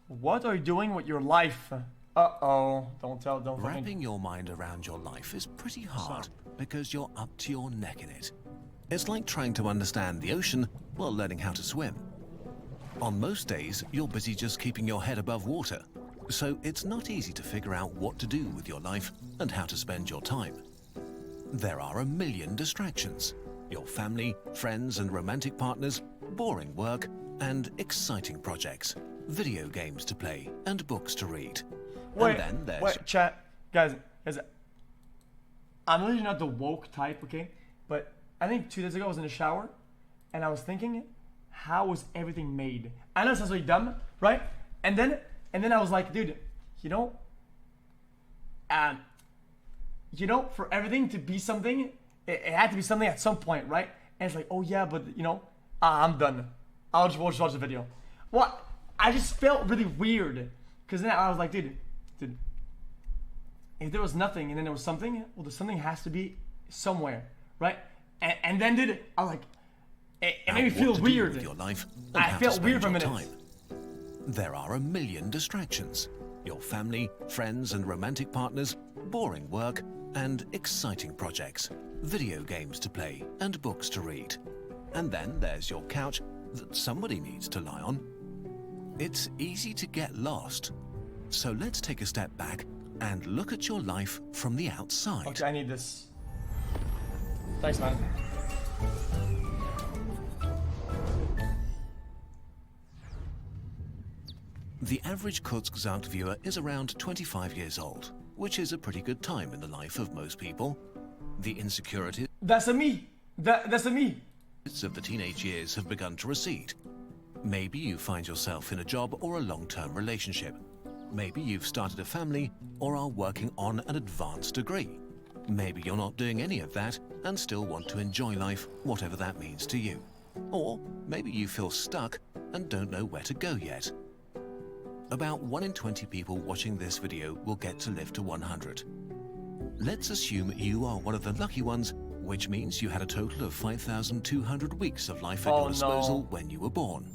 What are you doing with your life? Uh-oh. Don't tell, don't fucking... Wrapping your mind around your life is pretty hard because you're up to your neck in it. It's like trying to understand the ocean while learning how to swim. On most days, you're busy just keeping your head above water, so it's not easy to figure out what to do with your life and how to spend your time. There are a million distractions: your family, friends and romantic partners, boring work, and exciting projects, video games to play, and books to read. Wait, and then there's... wait, chat. Guys, I'm really not the woke type, okay? But I think 2 days ago I was in the shower, and I was thinking, how was everything made? I know it sounds really dumb, right? And then I was like, dude, for everything to be something, it had to be something at some point, right? And it's like, oh yeah, but I'm done. I'll just watch the video. What? I just felt really weird, because then I was like, dude, if there was nothing and then there was something, well, the something has to be somewhere, right? And then, dude, I was like, it made me feel weird. With your life I felt weird for a minute. Time. There are a million distractions: your family, friends and romantic partners, boring work, and exciting projects, video games to play, and books to read. And then there's your couch that somebody needs to lie on. It's easy to get lost. So let's take a step back and look at your life from the outside. Okay, I need this. Thanks, man. The average Kurzgesagt viewer is around 25 years old, which is a pretty good time in the life of most people. The insecurities... That's a me! That's a me! ...of the teenage years have begun to recede. Maybe you find yourself in a job or a long-term relationship. Maybe you've started a family or are working on an advanced degree. Maybe you're not doing any of that and still want to enjoy life, whatever that means to you. Or maybe you feel stuck and don't know where to go yet. About 1 in 20 people watching this video will get to live to 100. Let's assume you are one of the lucky ones, which means you had a total of 5,200 weeks of life at your disposal when you were born.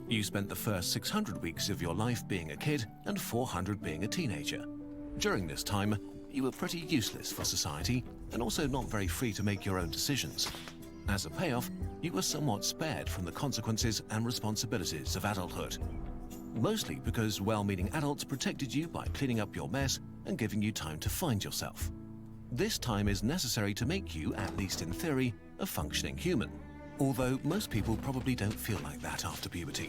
You spent the first 600 weeks of your life being a kid and 400 being a teenager. During this time, you were pretty useless for society and also not very free to make your own decisions. As a payoff, you were somewhat spared from the consequences and responsibilities of adulthood. Mostly because well-meaning adults protected you by cleaning up your mess and giving you time to find yourself. This time is necessary to make you, at least in theory, a functioning human. Although most people probably don't feel like that after puberty.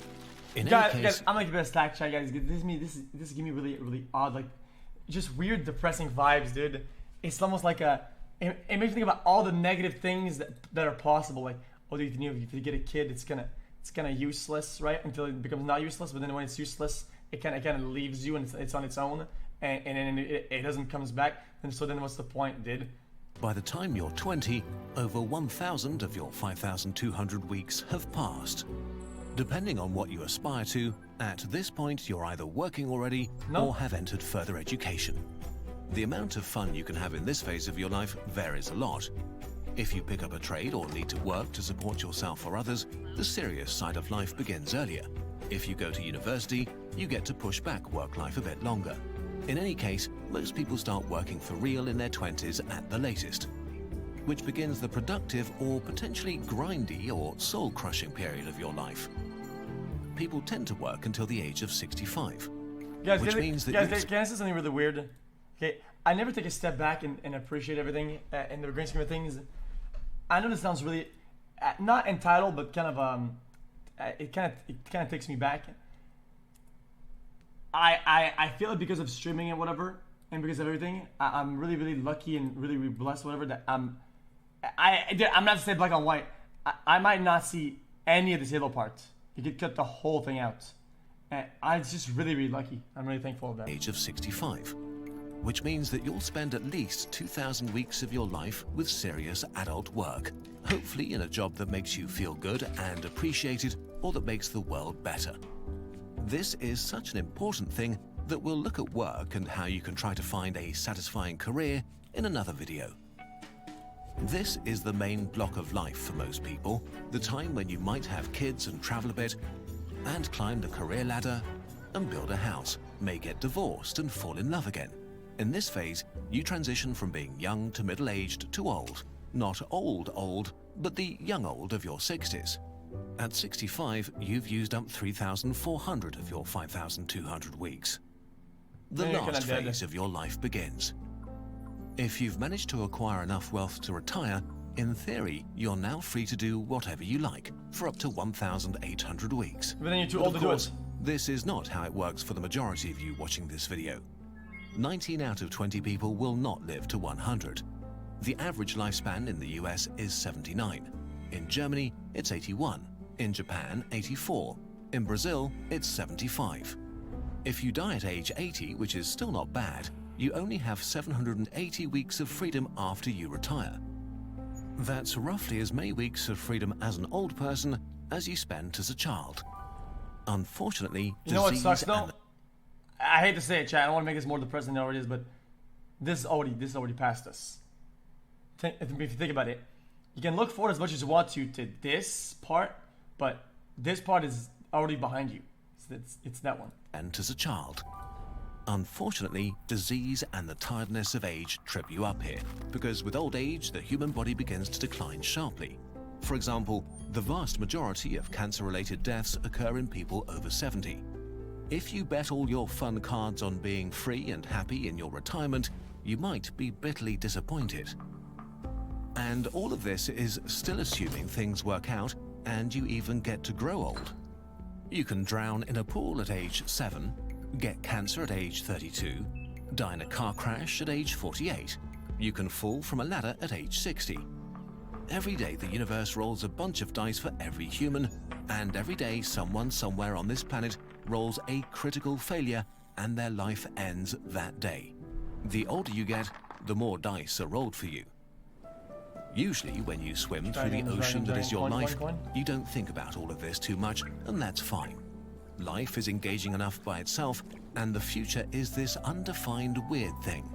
Guys, I'm like the best stack chat, guys. This is giving me really odd, like, just weird, depressing vibes, dude. It's almost like it makes me think about all the negative things that are possible. Like, oh, dude, if you get a kid, it's kind of useless, right? Until it becomes not useless. But then when it's useless, it kind of leaves you and it's on its own, and then it doesn't comes back. And so then what's the point, dude? By the time you're 20, over 1,000 of your 5,200 weeks have passed. Depending on what you aspire to, at this point you're either working already or have entered further education. The amount of fun you can have in this phase of your life varies a lot. If you pick up a trade or need to work to support yourself or others, the serious side of life begins earlier. If you go to university, you get to push back work life a bit longer. In any case, most people start working for real in their 20s at the latest, which begins the productive or potentially grindy or soul-crushing period of your life. People tend to work until the age of 65, which means that... Guys, can I say something really weird? Okay, I never take a step back and appreciate everything in the grand scheme of things. I know this sounds really not entitled, but kind of it kind of takes me back. I feel it because of streaming and whatever, and because of everything. I'm really lucky and really blessed, whatever. That I'm not to say black and white. I might not see any of the table parts. You could cut the whole thing out. And I'm just really lucky. I'm really thankful of that. Age of 65. Which means that you'll spend at least 2,000 weeks of your life with serious adult work, hopefully in a job that makes you feel good and appreciated, or that makes the world better. This is such an important thing that we'll look at work and how you can try to find a satisfying career in another video. This is the main block of life for most people, the time when you might have kids and travel a bit, and climb the career ladder, and build a house, may get divorced and fall in love again. In this phase, you transition from being young to middle-aged to old. Not old, but the young old of your 60s. At 65, you've used up 3,400 of your 5,200 weeks. The last phase of your life begins. If you've managed to acquire enough wealth to retire, in theory, you're now free to do whatever you like for up to 1,800 weeks. But then you're too old to do it. This is not how it works for the majority of you watching this video. 19 out of 20 people will not live to 100. The average lifespan in the US is 79. In Germany, it's 81. In Japan, 84. In Brazil, it's 75. If you die at age 80, which is still not bad, you only have 780 weeks of freedom after you retire. That's roughly as many weeks of freedom as an old person as you spent as a child. Unfortunately, you know what sucks though? I hate to say it, chat. I don't want to make this more depressing than it already is, but this is already past us. If you think about it, you can look forward as much as you want to this part, but this part is already behind you. It's that one. And as a child. Unfortunately, disease and the tiredness of age trip you up here, because with old age, the human body begins to decline sharply. For example, the vast majority of cancer-related deaths occur in people over 70. If you bet all your fun cards on being free and happy in your retirement, you might be bitterly disappointed. And all of this is still assuming things work out and you even get to grow old. You can drown in a pool at age 7, get cancer at age 32, die in a car crash at age 48. You can fall from a ladder at age 60. Every day the universe rolls a bunch of dice for every human, and every day someone somewhere on this planet rolls a critical failure and their life ends that day. The older you get, the more dice are rolled for you. Usually when you swim through the ocean that is your life, you don't think about all of this too much, and that's fine. Life is engaging enough by itself, and the future is this undefined weird thing.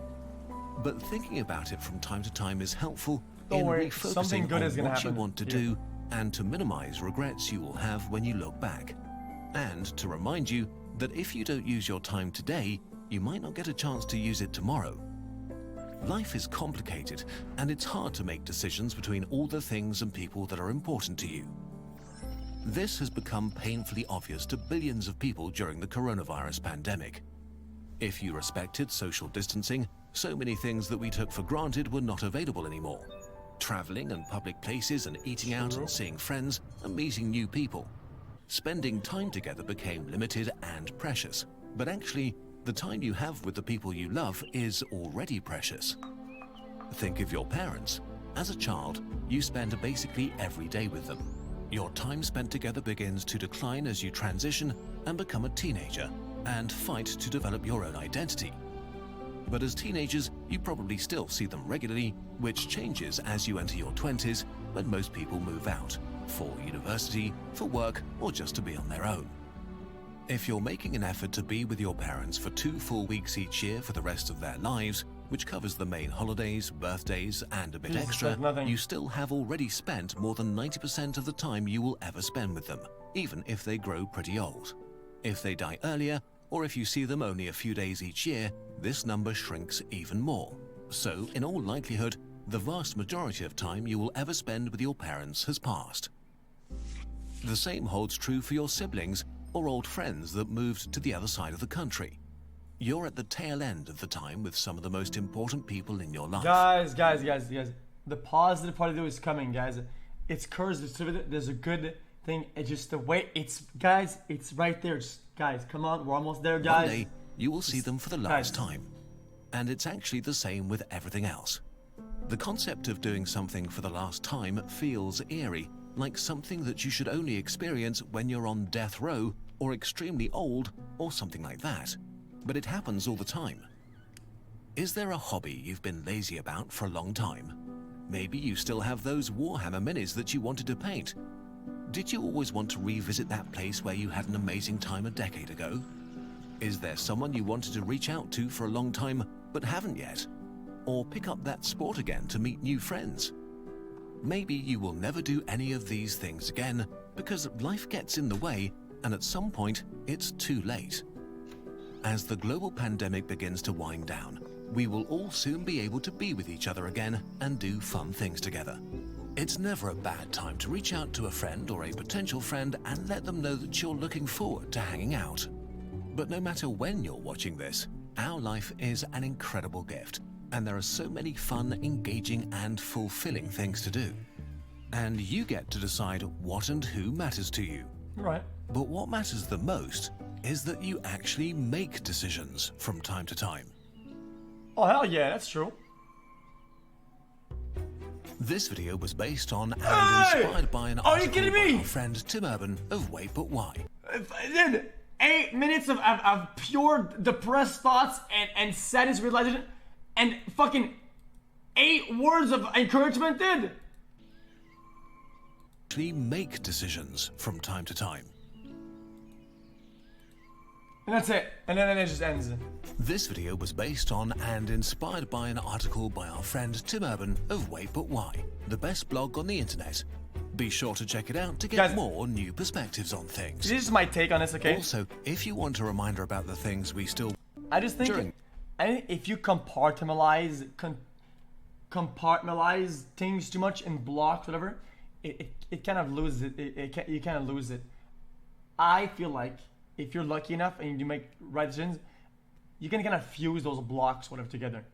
But thinking about it from time to time is helpful in refocusing on what you want to do and to minimize regrets you will have when you look back. And to remind you that if you don't use your time today, you might not get a chance to use it tomorrow. Life is complicated, and it's hard to make decisions between all the things and people that are important to you. This has become painfully obvious to billions of people during the coronavirus pandemic. If you respected social distancing, so many things that we took for granted were not available anymore. Traveling and public places and eating out and seeing friends and meeting new people. Spending time together became limited and precious, but actually, the time you have with the people you love is already precious. Think of your parents. As a child, you spend basically every day with them. Your time spent together begins to decline as you transition and become a teenager and fight to develop your own identity. But as teenagers, you probably still see them regularly, which changes as you enter your 20s, when most people move out for university, for work, or just to be on their own. If you're making an effort to be with your parents for 2 full weeks each year for the rest of their lives, which covers the main holidays, birthdays, and a bit extra, you still have already spent more than 90% of the time you will ever spend with them, even if they grow pretty old. If they die earlier, or if you see them only a few days each year, this number shrinks even more. So, in all likelihood, the vast majority of time you will ever spend with your parents has passed. The same holds true for your siblings or old friends that moved to the other side of the country. You're at the tail end of the time with some of the most important people in your life. Guys. The positive part of it is coming, guys. It's Kurzgesagt. There's a good thing. It's just the way it's, guys, it's right there. Just, guys, come on. We're almost there, guys. One day, you will see them for the last time. And it's actually the same with everything else. The concept of doing something for the last time feels eerie, like something that you should only experience when you're on death row or extremely old or something like that. But it happens all the time. Is there a hobby you've been lazy about for a long time? Maybe you still have those Warhammer minis that you wanted to paint. Did you always want to revisit that place where you had an amazing time a decade ago? Is there someone you wanted to reach out to for a long time but haven't yet? Or pick up that sport again to meet new friends? Maybe you will never do any of these things again because life gets in the way and at some point it's too late. As the global pandemic begins to wind down, we will all soon be able to be with each other again and do fun things together. It's never a bad time to reach out to a friend or a potential friend and let them know that you're looking forward to hanging out. But no matter when you're watching this, our life is an incredible gift, and there are so many fun, engaging, and fulfilling things to do. And you get to decide what and who matters to you. Right. But what matters the most is that you actually make decisions from time to time. Oh, hell yeah, that's true. This video was based on and inspired by an Are you article kidding by me? our friend Tim Urban of Wait But Why. Dude, 8 minutes of pure depressed thoughts and sadness realization and fucking 8 words of encouragement, dude. Actually make decisions from time to time. And that's it. And then it just ends. This video was based on and inspired by an article by our friend Tim Urban of Wait But Why, the best blog on the internet. Be sure to check it out to get Guys, more new perspectives on things. This is my take on this, okay? Also, if you want a reminder about the things we still... I just think if you compartmentalize things too much in blocks, whatever, it kind of loses it. You kind of lose it. I feel like if you're lucky enough and you make right decisions, you can kind of fuse those blocks, whatever, together,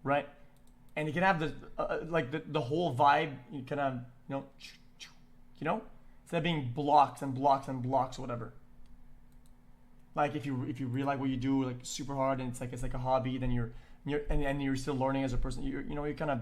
right? And you can have the whole vibe. You can have instead of being blocks and blocks and blocks, whatever. Like if you really like what you do, like super hard, and it's like a hobby, then you're still learning as a person. You're kind of,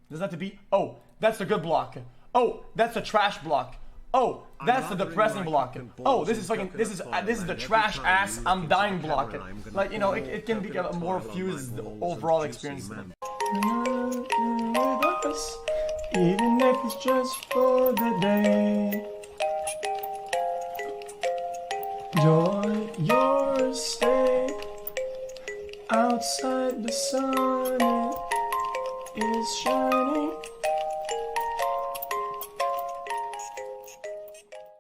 doesn't have to be, oh, that's the good block. Oh, that's the trash block. Oh, that's the depressing block. Oh, this is the trash ass I'm dying block. Like, it can be a more fused overall experience. Even if it's just for the day. Joy, your stay. Outside the sun is shining.